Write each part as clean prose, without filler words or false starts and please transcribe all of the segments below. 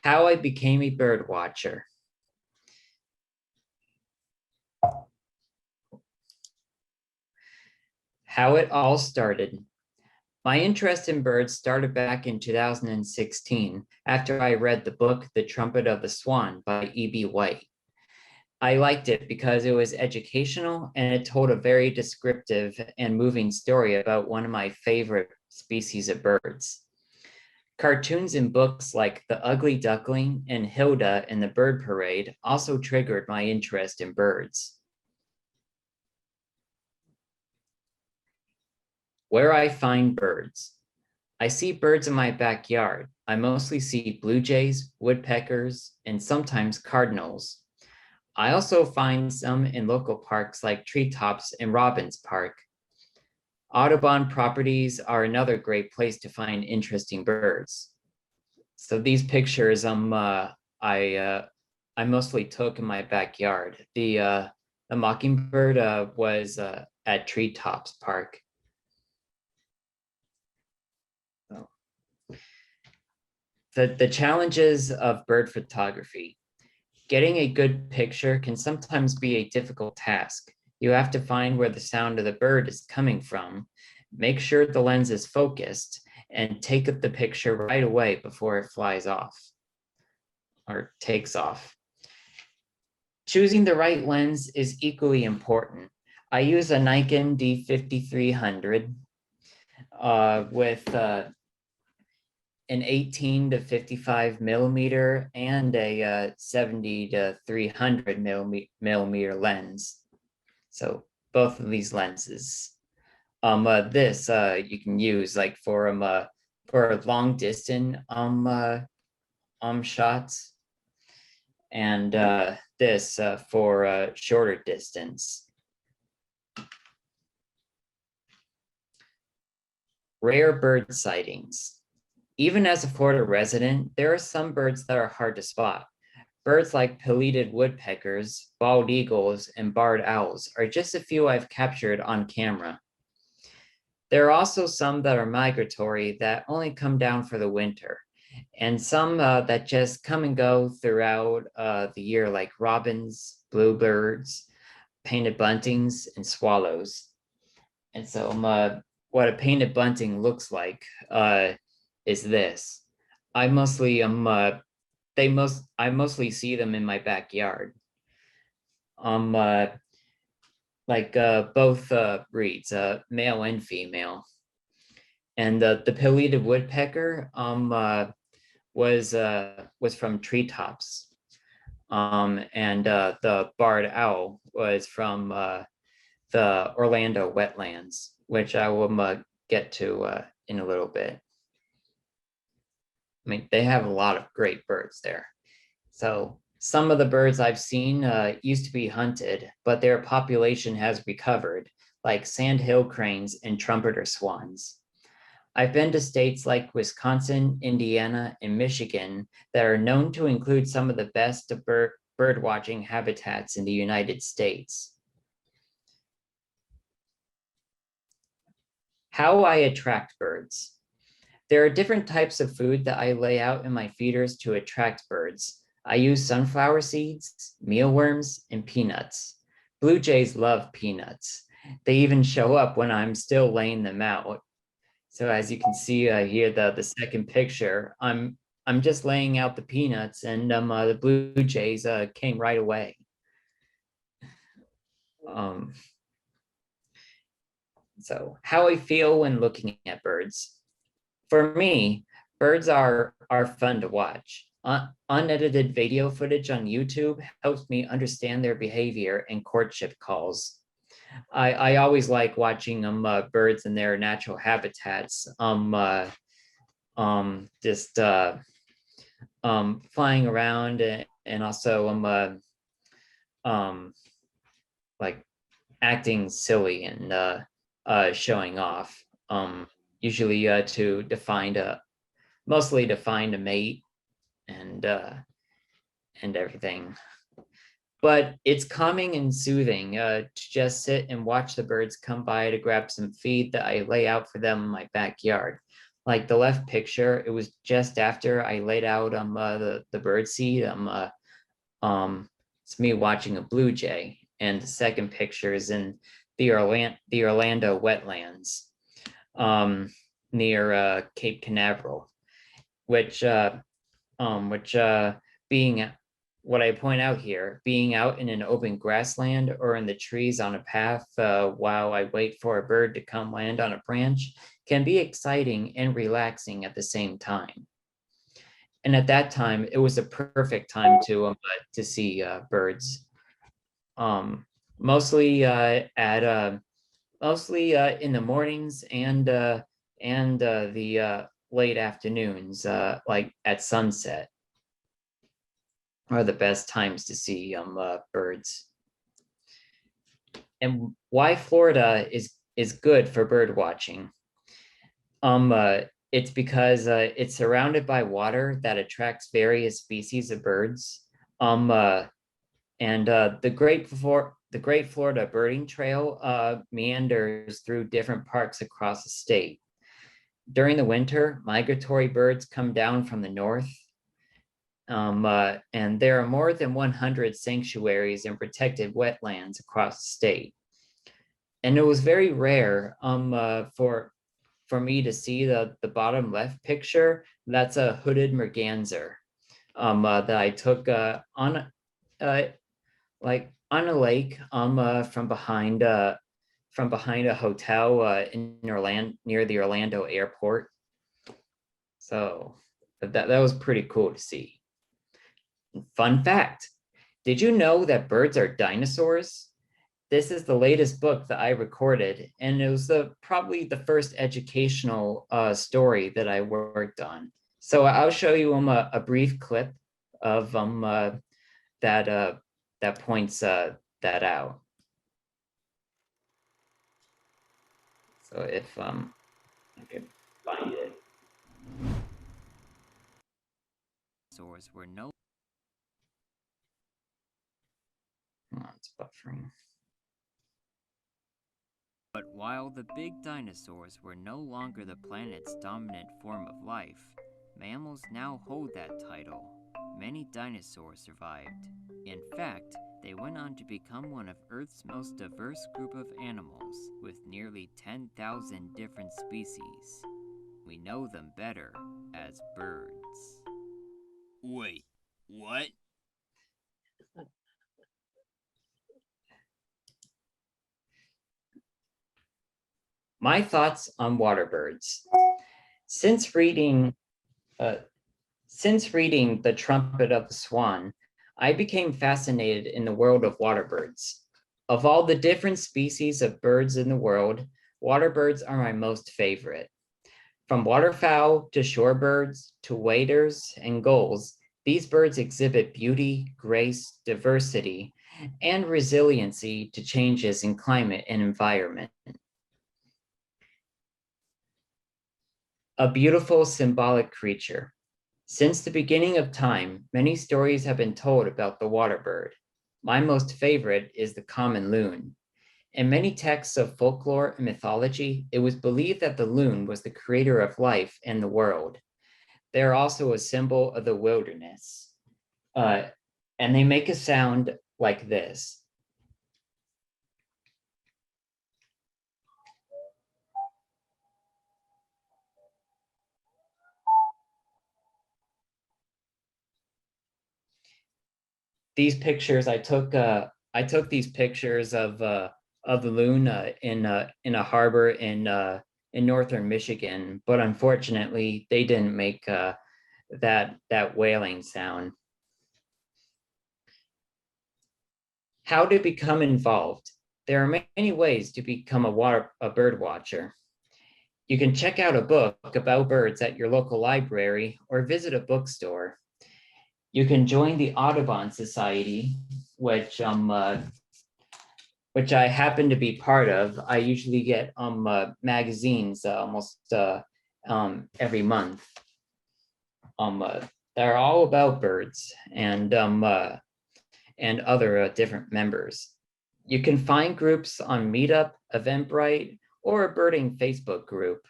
How I became a bird watcher. How it all started. My interest in birds started back in 2016 after I read the book The Trumpet of the Swan by E.B. White. I liked it because it was educational and it told a very descriptive and moving story about one of my favorite species of birds. Cartoons and books like The Ugly Duckling and Hilda and the Bird Parade also triggered my interest in birds. Where I find birds. I see birds in my backyard. I mostly see blue jays, woodpeckers, and sometimes cardinals. I also find some in local parks like Treetops and Robbins Park. Audubon properties are another great place to find interesting birds. So these pictures I mostly took in my backyard. The mockingbird was at Treetops Park. So, the challenges of bird photography. Getting a good picture can sometimes be a difficult task. You have to find where the sound of the bird is coming from, make sure the lens is focused, and take the picture right away before it flies off or takes off. Choosing the right lens is equally important. I use a Nikon D5300 with an 18 to 55 millimeter and a 70 to 300 millimeter lens. So both of these lenses. This you can use like for long distance shots, and this for shorter distance. Rare bird sightings. Even as a Florida resident, there are some birds that are hard to spot. Birds like pileated woodpeckers, bald eagles, and barred owls are just a few I've captured on camera. There are also some that are migratory that only come down for the winter, and some that just come and go throughout the year, like robins, bluebirds, painted buntings, and swallows. And so what a painted bunting looks like is this. I mostly I mostly see them in my backyard. Both breeds, male and female. And the pileated woodpecker was from Treetops. And the barred owl was from the Orlando wetlands, which I will get to in a little bit. I mean, they have a lot of great birds there. So some of the birds I've seen used to be hunted, but their population has recovered, like sandhill cranes and trumpeter swans. I've been to states like Wisconsin, Indiana, and Michigan that are known to include some of the best bird watching habitats in the United States. How I attract birds. There are different types of food that I lay out in my feeders to attract birds. I use sunflower seeds, mealworms, and peanuts. Blue jays love peanuts. They even show up when I'm still laying them out. So as you can see here, the second picture, I'm just laying out the peanuts, and the blue jays came right away. So how I feel when looking at birds. For me, birds are fun to watch. Unedited video footage on YouTube helps me understand their behavior and courtship calls. I always like watching birds in their natural habitats. Just flying around and also like acting silly and showing off. Usually mostly to find a mate and everything. But it's calming and soothing to just sit and watch the birds come by to grab some feed that I lay out for them in my backyard. Like the left picture, it was just after I laid out the bird seed. It's me watching a blue jay, and the second picture is in the Orlando wetlands um, near Cape Canaveral, which which being what I point out here, being out in an open grassland or in the trees on a path while I wait for a bird to come land on a branch can be exciting and relaxing at the same time. And at that time, it was a perfect time to see birds. Um, mostly at mostly in the mornings and the late afternoons, like at sunset, are the best times to see birds. And why Florida is good for bird watching? It's because it's surrounded by water that attracts various species of birds. And the Great Florida Birding Trail meanders through different parks across the state. During the winter, migratory birds come down from the north, and there are more than 100 sanctuaries and protected wetlands across the state. And it was very rare for me to see the bottom left picture. That's a hooded merganser that I took on like on a lake from behind a hotel in Orlando near the Orlando airport. So that was pretty cool to see. Fun fact, did you know that birds are dinosaurs? This is the latest book that I recorded, and it was probably the first educational story that I worked on. So I'll show you a brief clip of that that points that out. So if I can find it. Dinosaurs were no. Oh, it's buffering. But while the big dinosaurs were no longer the planet's dominant form of life, mammals now hold that title. Many dinosaurs survived. In fact, they went on to become one of Earth's most diverse group of animals, with nearly 10,000 different species. We know them better as birds. Wait, what? My thoughts on water birds. Since reading uh, Since reading The Trumpet of the Swan, I became fascinated in the world of water birds. Of all the different species of birds in the world, water birds are my most favorite. From waterfowl to shorebirds to waders and gulls, these birds exhibit beauty, grace, diversity, and resiliency to changes in climate and environment. A beautiful symbolic creature. Since the beginning of time, many stories have been told about the water bird. My most favorite is the common loon. In many texts of folklore and mythology, it was believed that the loon was the creator of life and the world. They are also a symbol of the wilderness. And they make a sound like this. These pictures I took these pictures of the loon in a harbor in northern Michigan, but unfortunately they didn't make that wailing sound. How to become involved? There are many ways to become a bird watcher. You can check out a book about birds at your local library or visit a bookstore. You can join the Audubon Society, which which I happen to be part of. I usually get magazines almost every month. They're all about birds and other different members. You can find groups on Meetup, Eventbrite, or a birding Facebook group.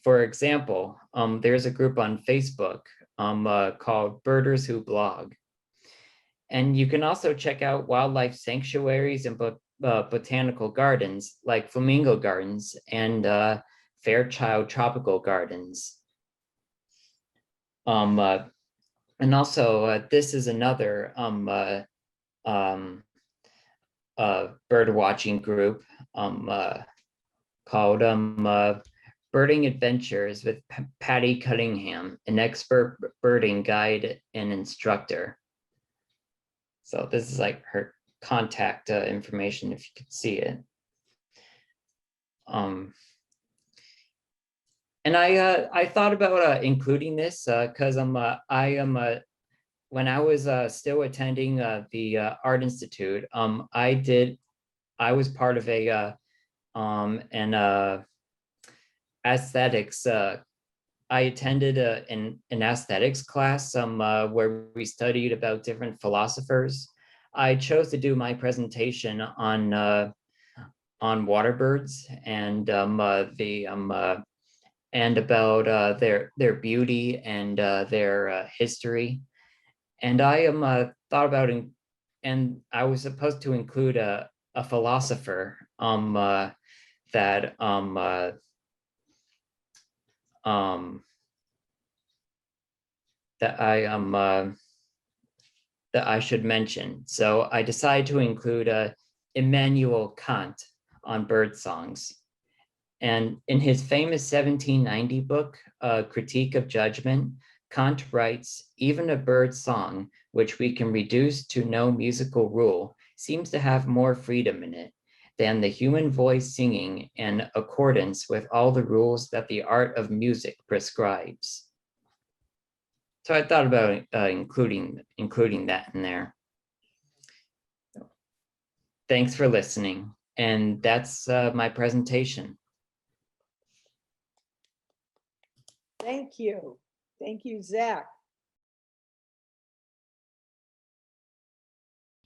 For example, there's a group on Facebook called Birders Who Blog. And you can also check out wildlife sanctuaries and botanical gardens like Flamingo Gardens and Fairchild Tropical Gardens. And also, this is another bird watching group called Birding Adventures with Patty Cunningham, an expert birding guide and instructor. So this is like her contact information if you could see it. And I thought about including this because when I was still attending the Art Institute, I was part of an aesthetics. I attended an aesthetics class where we studied about different philosophers. I chose to do my presentation on water birds and and about their beauty and their history. And I thought about it, and I was supposed to include a philosopher that that I should mention. So I decided to include Immanuel Kant on bird songs. And in his famous 1790 book, Critique of Judgment, Kant writes, even a bird song, which we can reduce to no musical rule, seems to have more freedom in it than the human voice singing in accordance with all the rules that the art of music prescribes. So I thought about including that in there. Thanks for listening. And that's my presentation. Thank you. Thank you, Zach.